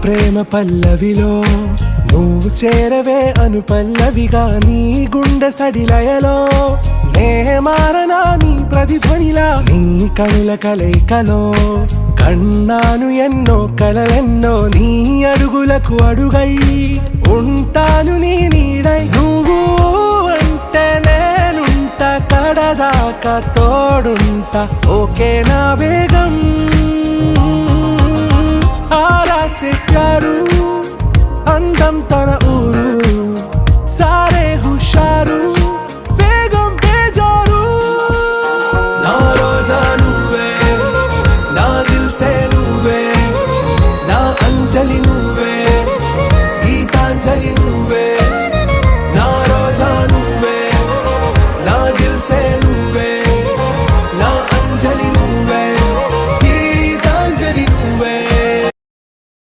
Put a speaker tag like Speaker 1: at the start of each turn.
Speaker 1: ప్రేమ పల్లవిలో నువ్వు చేరవే అను పల్లవిగా నీ గుండె సడిలయలో నే మారనా నీ ప్రతిధ్వనిలా నీ కనుల కలయికలో కన్నాను ఎన్నో కలలెన్నో నీ అడుగులకు అడుగై ఉంటాను నీ నీడై నువ్వు అంటే నేనుంట కడదాకా తోడుంటా ఓకే నా బేగం आरा से प्यारू अंदम तन ऊरू सारे हुशारू बेगम बेजारू ना रोजा नुवे ना दिल से नुवे ना अंजलि नुवे